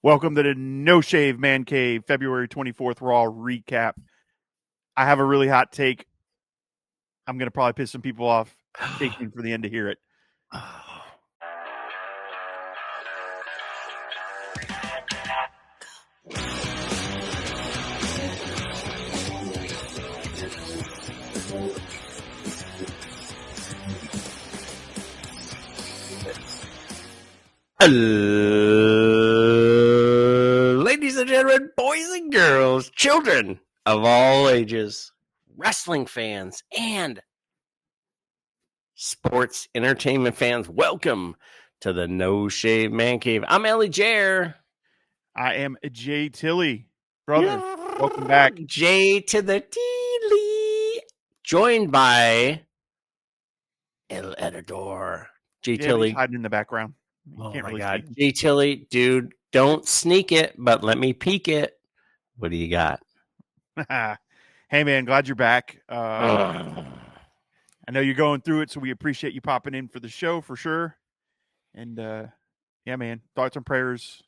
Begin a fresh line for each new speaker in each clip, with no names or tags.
Welcome to the No Shave Man Cave February 24th Raw recap. I have a really hot take. I'm going to probably piss some people off. Stay tuned for the end to hear it.
Ladies and gentlemen, boys and girls, children of all ages, wrestling fans, and sports entertainment fans, welcome to the No Shave Man Cave. I'm Ellie Jair.
I am Jay Tilley. Brother, welcome back.
Jay to the Tilly. Joined by El Editor. Jay Tilley.
He's hiding in the background.
Oh my God. Jay Tilley, dude, don't sneak it, but let me peek it. What do you got?
Hey, man, glad you're back. I know you're going through it, so we appreciate you popping in for the show for sure. And, yeah, man, thoughts and prayers.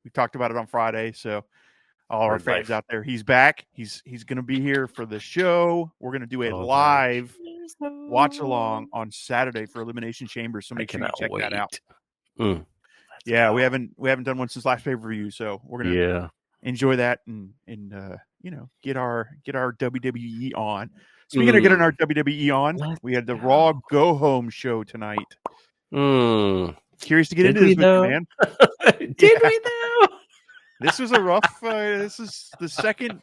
We talked about it on Friday, so all our fans out there, he's back. He's going to be here for the show. We're going to do a live watch along on Saturday for Elimination Chamber, so make sure you check that out. Yeah, we haven't done one since last pay-per-view, so we're gonna enjoy that and get our WWE on. Speaking of getting our WWE on, we had the Raw Go Home show tonight. Curious to get into this with you, man.
Did we though?
This was a rough. This is the second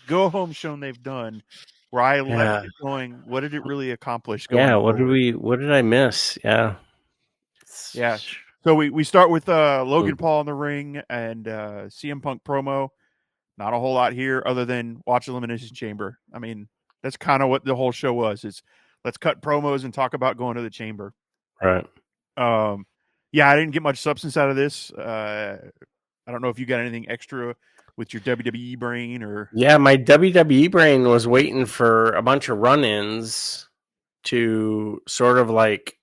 Go Home show they've done where I left it going, what did it really accomplish?
What did I miss? Yeah.
So we start with Logan Paul in the ring and CM Punk promo. Not a whole lot here other than watch Elimination Chamber. I mean, that's kind of what the whole show was. Is let's cut promos and talk about going to the chamber.
Right.
I didn't get much substance out of this. I don't know if you got anything extra with your WWE brain or.
Yeah, my WWE brain was waiting for a bunch of run-ins to sort of like,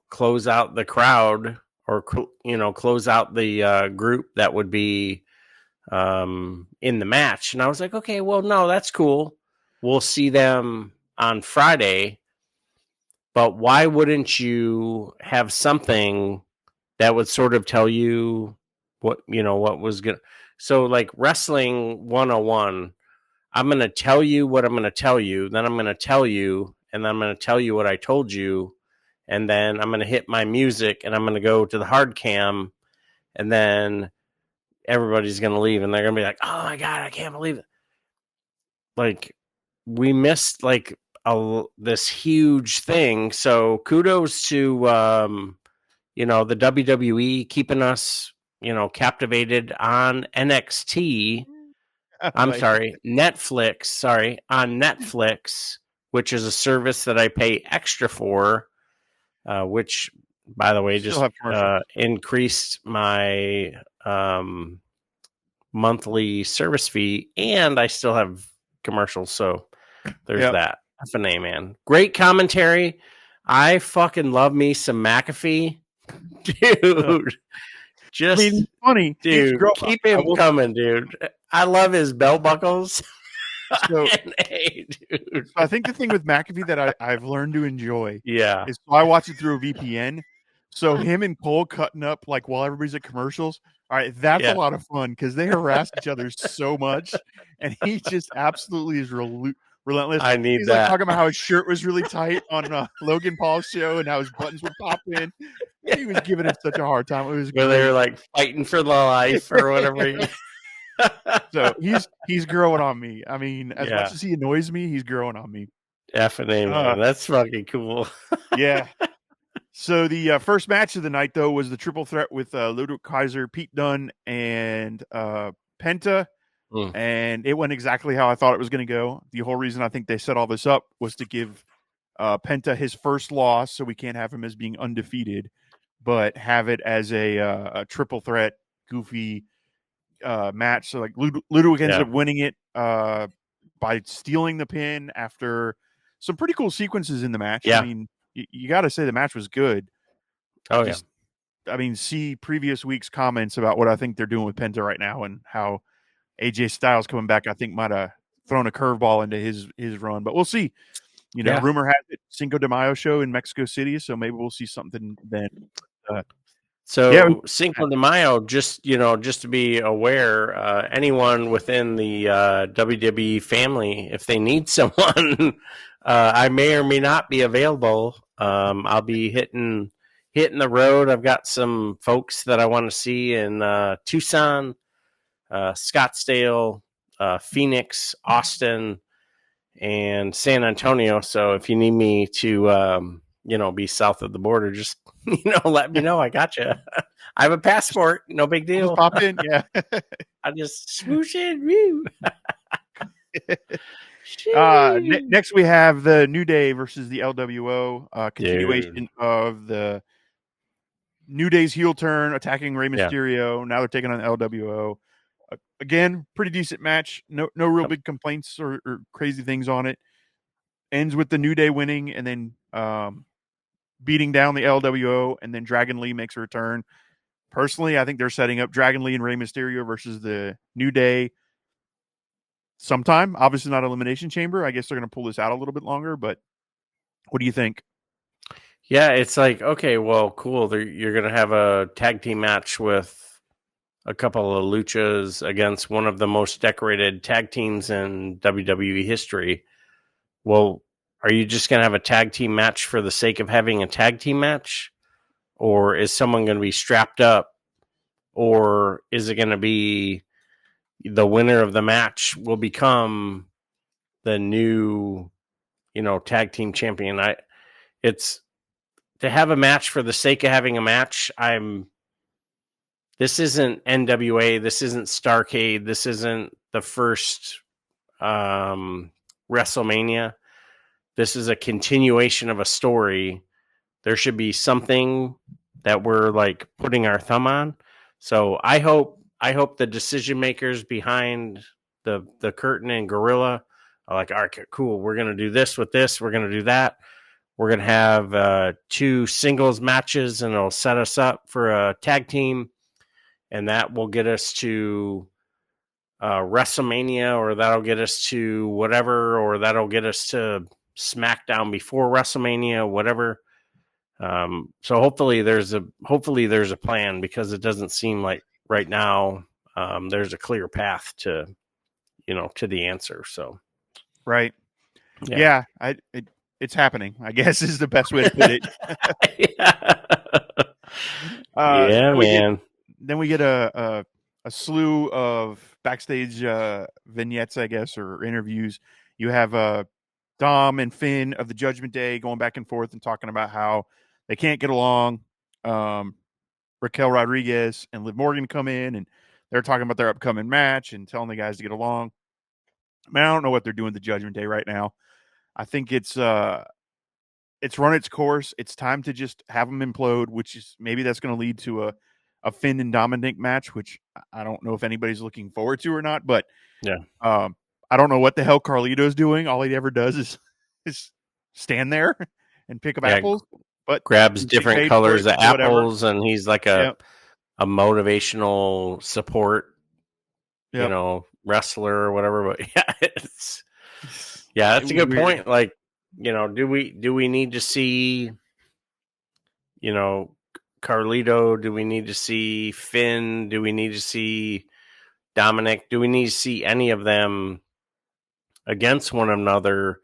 close out the crowd or, close out the group that would be in the match. And I was like, okay, well, no, that's cool. We'll see them on Friday. But why wouldn't you have something that would sort of tell you what was going to. So like Wrestling 101, I'm going to tell you what I'm going to tell you. Then I'm going to tell you, and then I'm going to tell you what I told you. And then I'm going to hit my music and I'm going to go to the hard cam. And then everybody's going to leave and they're going to be like, oh my God, I can't believe it. Like we missed like this huge thing. So kudos to, the WWE keeping us, captivated on NXT. Netflix. On Netflix, which is a service that I pay extra for, which, by the way, just increased my monthly service fee, and I still have commercials. So there's that. FNA, man. Great commentary. I fucking love me some McAfee. Dude.
Funny.
Dude, keep him coming, dude. I love his belt buckles.
So I think the thing with McAfee that I've learned to enjoy is I watch it through a VPN. So him and Cole cutting up like while everybody's at commercials. All right, that's a lot of fun because they harass each other so much. And he just absolutely is relentless.
He's
that. Like talking about how his shirt was really tight on Logan Paul's show and how his buttons would pop in. He was giving it such a hard time. It was
where they were like fighting for the life or whatever.
So he's growing on me. I mean, as much as he annoys me, he's growing on me.
F&A, man. That's fucking cool.
Yeah. So the first match of the night, though, was the triple threat with Ludwig, Kaiser, Pete Dunne, and Penta. And it went exactly how I thought it was going to go. The whole reason I think they set all this up was to give Penta his first loss, so we can't have him as being undefeated, but have it as a triple threat, goofy match. So like Ludwig ends up winning it by stealing the pin after some pretty cool sequences in the match. I mean, you got to say the match was good. see previous week's comments about what I think they're doing with Penta right now and how AJ Styles coming back, I think might have thrown a curveball into his run, but we'll see. Rumor has it Cinco de Mayo show in Mexico City, so maybe we'll see something then.
So Cinco de Mayo, just to be aware, anyone within the WWE family, if they need someone, I may or may not be available. I'll be hitting the road. I've got some folks that I want to see in Tucson, Scottsdale, Phoenix, Austin, and San Antonio. So if you need me to be south of the border, just let me know. I got you. I have a passport. No big deal.
Just pop in. Yeah.
I just swoosh in.
Next we have the New Day versus the LWO. Continuation of the New Day's heel turn, attacking Rey Mysterio. Now they're taking on LWO. Again, pretty decent match. No real big complaints or crazy things on it. Ends with the New Day winning and then beating down the LWO, and then Dragon Lee makes a return. Personally, I think they're setting up Dragon Lee and Rey Mysterio versus the New Day sometime. Obviously not Elimination Chamber. I guess they're going to pull this out a little bit longer, but what do you think?
Yeah, it's like, okay, well, cool. You're going to have a tag team match with a couple of luchas against one of the most decorated tag teams in WWE history. Well, are you just going to have a tag team match for the sake of having a tag team match? Or is someone going to be strapped up? Or is it going to be the winner of the match will become the new, tag team champion? It's to have a match for the sake of having a match. This isn't NWA. This isn't Starrcade. This isn't the first WrestleMania. This is a continuation of a story. There should be something that we're like putting our thumb on. So I hope the decision makers behind the curtain and Gorilla are like, all right, cool. We're going to do this with this. We're going to do that. We're going to have 2 singles matches, and it'll set us up for a tag team. And that will get us to WrestleMania, or that'll get us to whatever, or that'll get us to SmackDown before WrestleMania, whatever. So hopefully there's a plan, because it doesn't seem like right now there's a clear path to the answer. So
right, yeah, it's happening, I guess, is the best way to put it.
Man.
Then we get a slew of backstage vignettes, I guess, or interviews. You have Dom and Finn of the Judgment Day going back and forth and talking about how they can't get along. Raquel Rodriguez and Liv Morgan come in, and they're talking about their upcoming match and telling the guys to get along. I mean, I don't know what they're doing the Judgment Day right now. I think it's run its course. It's time to just have them implode, which is maybe that's going to lead to a Finn and Dominic match, which I don't know if anybody's looking forward to or not. But I don't know what the hell Carlito's doing. All he ever does is stand there and pick up apples. But
grabs different colors of apples, and he's like a motivational support, wrestler or whatever. But that's a good point. Like, do we need to see, Carlito? Do we need to see Finn? Do we need to see Dominic? Do we need to see any of them against one another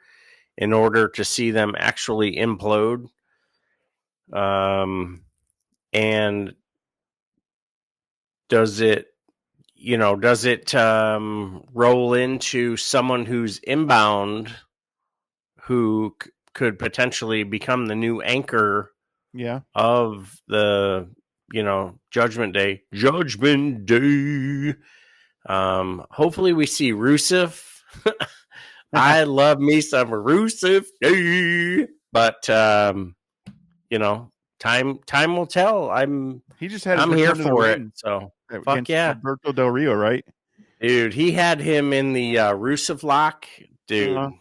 in order to see them actually implode? And does it roll into someone who's inbound who could potentially become the new anchor of the, Judgment Day? Hopefully we see Rusev. I love me some Rusev, but time will tell. I'm here for it. So fuck yeah,
Alberto Del Rio, right?
Dude, he had him in the Rusev lock, dude.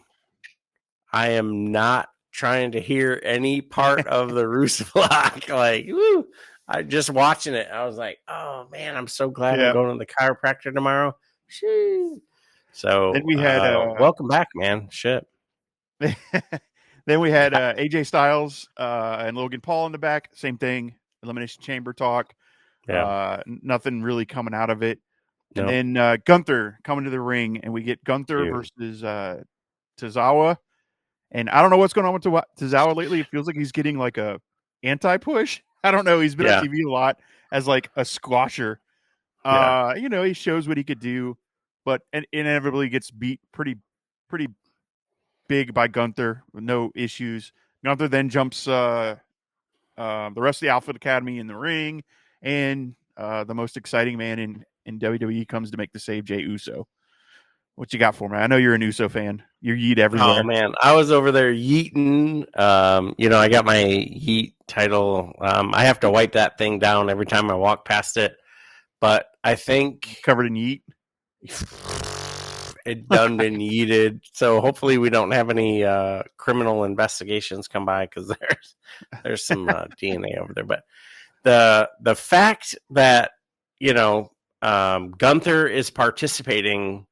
I am not trying to hear any part of the Rusev lock. Like, woo, I just watching it. I was like, oh man, I'm so glad I'm
Yeah.
going to the chiropractor tomorrow. Shit. So
Then we had
welcome back, man. Shit.
then we had AJ Styles and Logan Paul in the back. Same thing. Elimination Chamber talk.
Yeah.
Nothing really coming out of it. And
Nope.
then Gunther coming to the ring, and we get Gunther
Dude.
versus Tazawa. And I don't know what's going on with Tazawa lately. It feels like he's getting like a anti-push. I don't know. He's been on TV a lot as like a squasher. You know, he shows what he could do, but inevitably gets beat pretty big by Gunther with no issues. Gunther then jumps the rest of the Alpha Academy in the ring, and the most exciting man in WWE comes to make the save, Jey Uso. What you got for me? I know you're an Uso fan. You're yeet everywhere.
Oh man, I was over there yeeting. You know, I got my yeet title. I have to wipe that thing down every time I walk past it. But I think
covered in yeet.
It done been yeeted. So hopefully we don't have any criminal investigations come by because there's some DNA over there. But the fact that, you know, Gunther is participating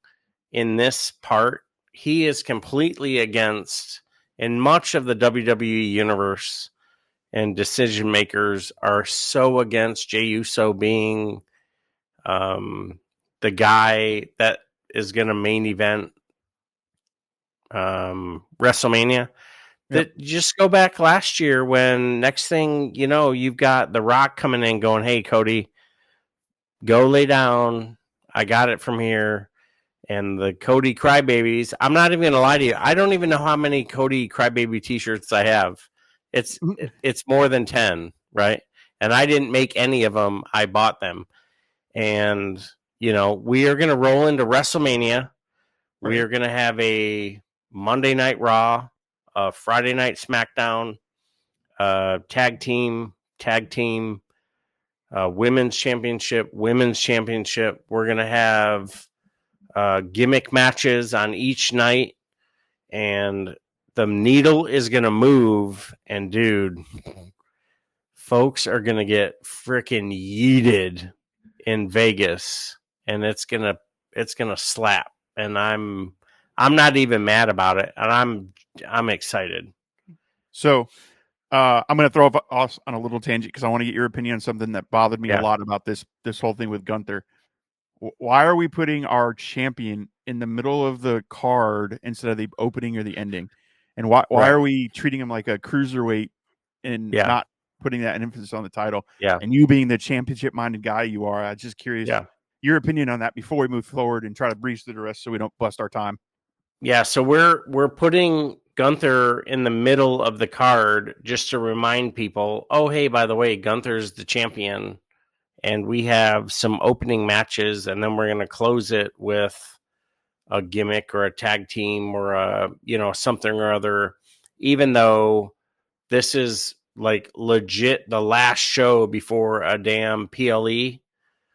in this part, he is completely against, in much of the WWE universe, and decision makers are so against Jey Uso being the guy that is going to main event WrestleMania. That just go back last year when next thing you know, you've got The Rock coming in going, hey, Cody, go lay down. I got it from here. And the Cody Crybabies, I'm not even going to lie to you. I don't even know how many Cody Crybaby t-shirts I have. It's more than 10, right? And I didn't make any of them. I bought them. And, you know, we are going to roll into WrestleMania. Right. We are going to have a Monday Night Raw, a Friday Night SmackDown, tag team, women's championship. We're going to have gimmick matches on each night, and the needle is going to move. And dude, folks are going to get freaking yeeted in Vegas, and it's going to slap. And I'm not even mad about it, and I'm excited.
So I'm going to throw us on a little tangent because I want to get your opinion on something that bothered me a lot about this whole thing with Gunther. Why are we putting our champion in the middle of the card instead of the opening or the ending? And why are we treating him like a cruiserweight and not putting that emphasis on the title?
Yeah.
And you being the championship-minded guy you are, I'm just curious your opinion on that before we move forward and try to breeze through the rest so we don't bust our time.
Yeah, so we're putting Gunther in the middle of the card just to remind people, oh, hey, by the way, Gunther's the champion. And we have some opening matches, and then we're going to close it with a gimmick or a tag team or a, you know, something or other, even though this is like legit the last show before a damn PLE.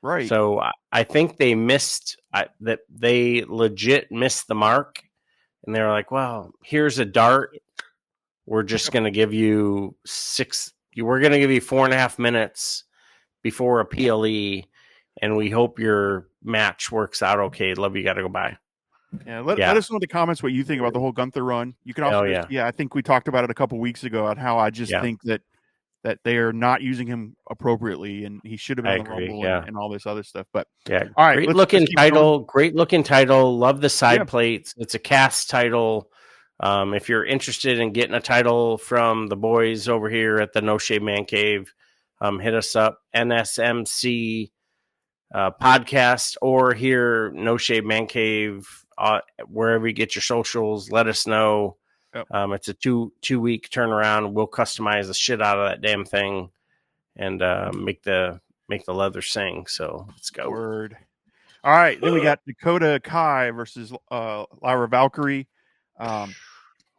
Right.
So I think they they legit missed the mark, and they're like, well, here's a dart. We're just going to give you we're going to give you 4.5 minutes before a PLE, and we hope your match works out okay. Love you, got to go by.
Yeah, let us know in the comments what you think about the whole Gunther run. You can also, I think we talked about it a couple weeks ago on how I just think that they are not using him appropriately, and he should have been in the Rumble and all this other stuff. But all right,
great looking title. Love the side plates. It's a cast title. If you're interested in getting a title from the boys over here at the No Shave Man Cave, hit us up, NSMC podcast, or here No Shave Man Cave, wherever you get your socials. Let us know. It's a two-week turnaround. We'll customize the shit out of that damn thing and make the leather sing. So let's go.
Word. All right, then we got Dakota Kai versus Lyra Valkyrie.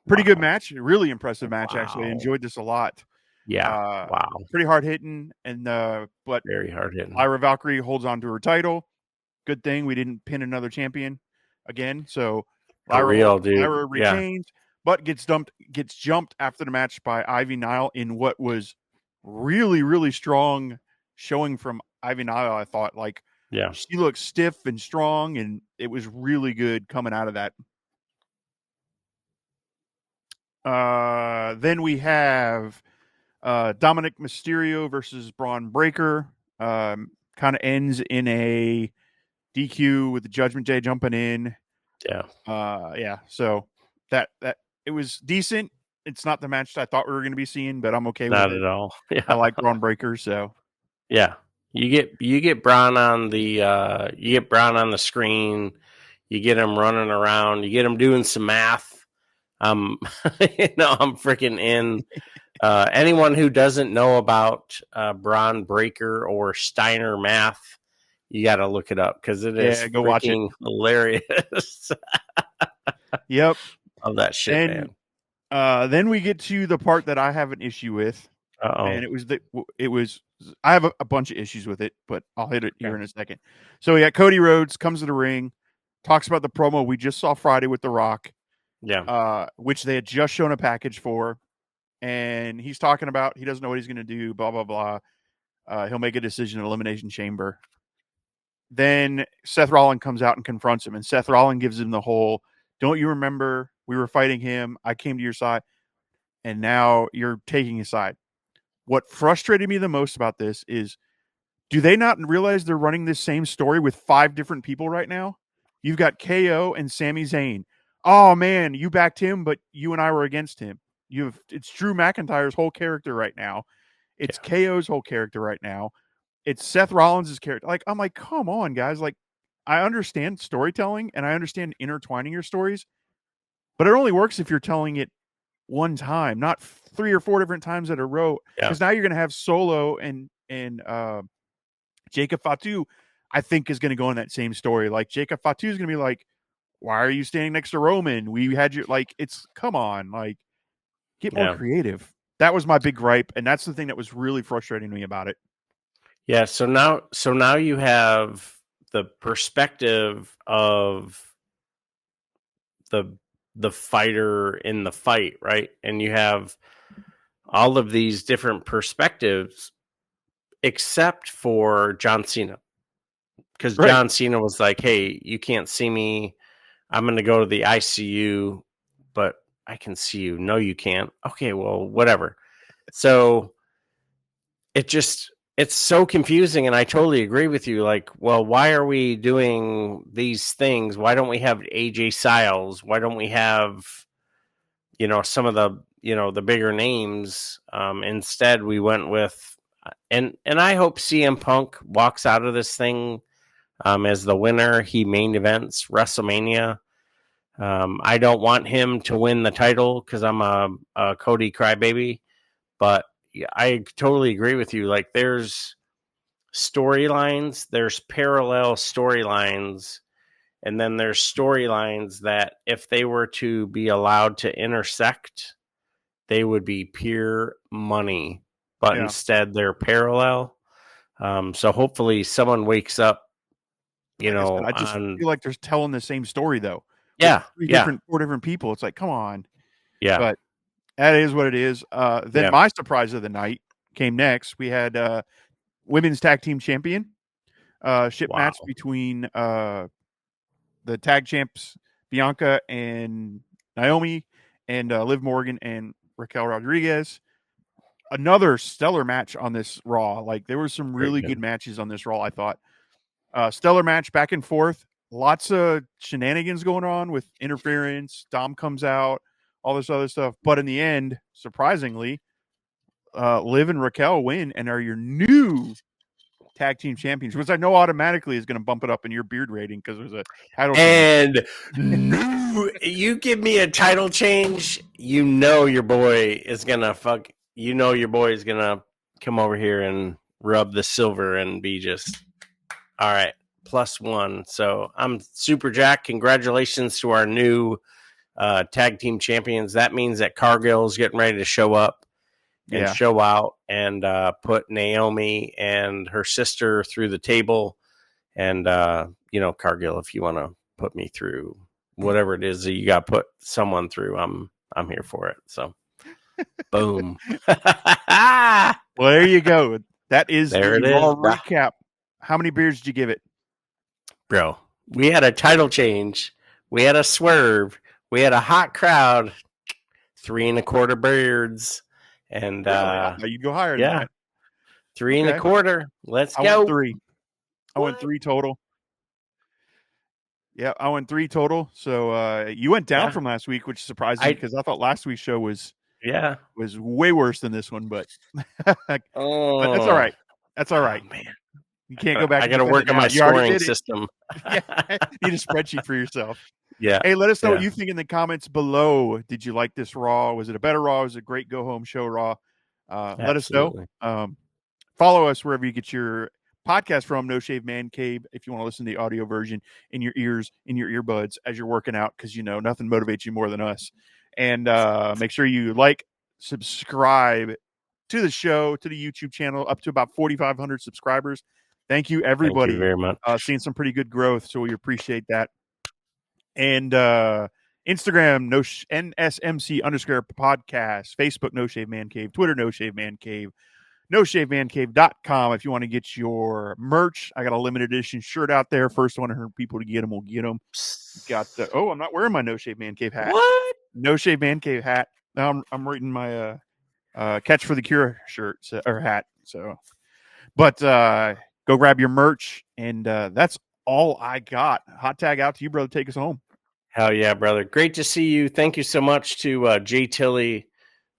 Pretty good match, really impressive match. Actually, I enjoyed this a lot.
Yeah,
pretty hard hitting, and but
very hard hitting.
Lyra Valkyrie holds on to her title. Good thing we didn't pin another champion again. So Lyra retains, but gets jumped after the match by Ivy Nile in what was really, really strong showing from Ivy Nile. I thought like
Yeah.
she looked stiff and strong, and it was really good coming out of that. Then we have Dominic Mysterio versus Braun Breaker. Kind of ends in a DQ with the Judgment Day jumping in.
Yeah.
Yeah. So that it was decent. It's not the match I thought we were going to be seeing, but I'm okay with it.
Not at all. Yeah.
I like Braun Breaker, so
yeah. You get Braun on the screen. You get him running around. You get him doing some math. I'm freaking in. Anyone who doesn't know about Braun Breaker or Steiner math, you got to look it up because it is
go watch it.
Hilarious.
Yep.
Love that shit, man.
Then we get to the part that I have an issue with.
Uh-oh.
And it was I have a bunch of issues with it, but I'll hit it here in a second. So yeah, Cody Rhodes comes to the ring, talks about the promo we just saw Friday with The Rock.
Yeah.
Which they had just shown a package for. And he's talking about he doesn't know what he's going to do, blah, blah, blah. He'll make a decision in Elimination Chamber. Then Seth Rollins comes out and confronts him, and Seth Rollins gives him the whole, don't you remember we were fighting him? I came to your side, and now you're taking his side. What frustrated me the most about this is, do they not realize they're running this same story with 5 different people right now? You've got KO and Sami Zayn. Oh, man, you backed him, but you and I were against him. It's Drew McIntyre's whole character right now. It's KO's whole character right now. It's Seth Rollins' character. Like, I'm like, come on, guys. Like, I understand storytelling and I understand intertwining your stories, but it only works if you're telling it one time, not 3 or 4 different times in a row. Because now you're going to have Solo and Jacob Fatu, I think, is going to go in that same story. Like, Jacob Fatu is going to be like, why are you standing next to Roman? We had you, like, it's, come on, like, get more creative. That was my big gripe, and that's the thing that was really frustrating me about it.
Yeah, so now you have the perspective of the fighter in the fight, right? And you have all of these different perspectives except for John Cena. Because John Cena was like, hey, you can't see me. I'm going to go to the ICU, but I can see you. No, you can't. Okay, well, whatever. So it's so confusing, and I totally agree with you. Like, well, why are we doing these things? Why don't we have AJ Styles? Why don't we have, some of the bigger names? Instead, we went with, and I hope CM Punk walks out of this thing as the winner. He main events WrestleMania. I don't want him to win the title because I'm a Cody crybaby, but I totally agree with you. Like, there's storylines, there's parallel storylines, and then there's storylines that if they were to be allowed to intersect, they would be pure money, but instead they're parallel. So hopefully someone wakes up,
I just feel like they're telling the same story though.
Yeah.
4 different people. It's like, come on.
Yeah.
But that is what it is. Then my surprise of the night came next. We had women's tag team champion match between the tag champs Bianca and Naomi and Liv Morgan and Raquel Rodriguez. Another stellar match on this Raw. Like, there were some really good matches on this Raw, I thought. Stellar match, back and forth. Lots of shenanigans going on with interference. Dom comes out, all this other stuff. But in the end, surprisingly, Liv and Raquel win and are your new tag team champions, which I know automatically is going to bump it up in your beard rating because there's a title
change. And you give me a title change, your boy is going to your boy is going to come over here and rub the silver and be just, all right, +1. So I'm Super Jack. Congratulations to our new tag team champions. That means that Cargill's getting ready to show up and show out and put Naomi and her sister through the table. And, Cargill, if you want to put me through whatever it is that you got to put someone through, I'm here for it. So, boom.
Well, there you go. That is
There
the
it
Raw
is, bro.
recap. How many beers did you give it?
Bro, we had a title change. We had a swerve. We had a hot crowd. 3.25 beards. And
Really? I thought you'd go higher than
yeah,
that.
3.25. Let's
I
go.
went 3. I went 3 total. Yeah, I went 3 total. So you went down from last week, which surprised me because I thought last week's show was way worse than this one. But but that's all right. That's all right.
Oh, man.
You can't go back.
I got to work on my scoring system.
Yeah, need a spreadsheet for yourself.
Yeah.
Hey, let us know what you think in the comments below. Did you like this Raw? Was it a better Raw? Was it a great go home show Raw? Let us know. Follow us wherever you get your podcast from. No Shave Man Cave. If you want to listen to the audio version in your ears, in your earbuds as you're working out, because nothing motivates you more than us. And make sure you like, subscribe to the show, to the YouTube channel, up to about 4,500 subscribers. Thank you, everybody.
Thank you very much.
Seeing some pretty good growth, so we appreciate that. And Instagram, NSMC_podcast, Facebook, No Shave Man Cave, Twitter, No Shave Man Cave, NoShaveManCave.com if you want to get your merch. I got a limited edition shirt out there. First 100 people to get them will get them. Got I'm not wearing my No Shave Man Cave hat.
What?
No Shave Man Cave hat. Now I'm reading my Catch for the Cure shirt or hat. So, but go grab your merch, and that's all I got. Hot tag out to you, brother. Take us home.
Hell yeah, brother. Great to see you. Thank you so much to Jay Tilly.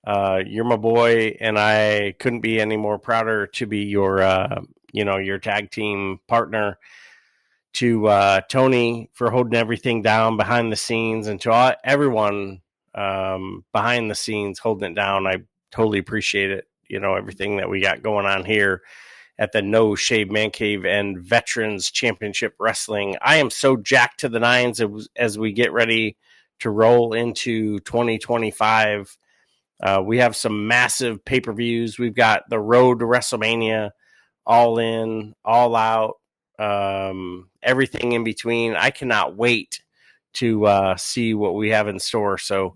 You're my boy, and I couldn't be any more prouder to be your tag team partner. To Tony for holding everything down behind the scenes, and to everyone behind the scenes holding it down. I totally appreciate it. Everything that we got going on here at the No Shave Man Cave and Veterans Championship Wrestling. I am so jacked to the nines as we get ready to roll into 2025. We have some massive pay-per-views. We've got the road to WrestleMania, All In, All Out, everything in between. I cannot wait to see what we have in store. So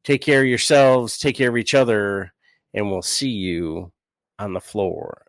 take care of yourselves, take care of each other, and we'll see you on the floor.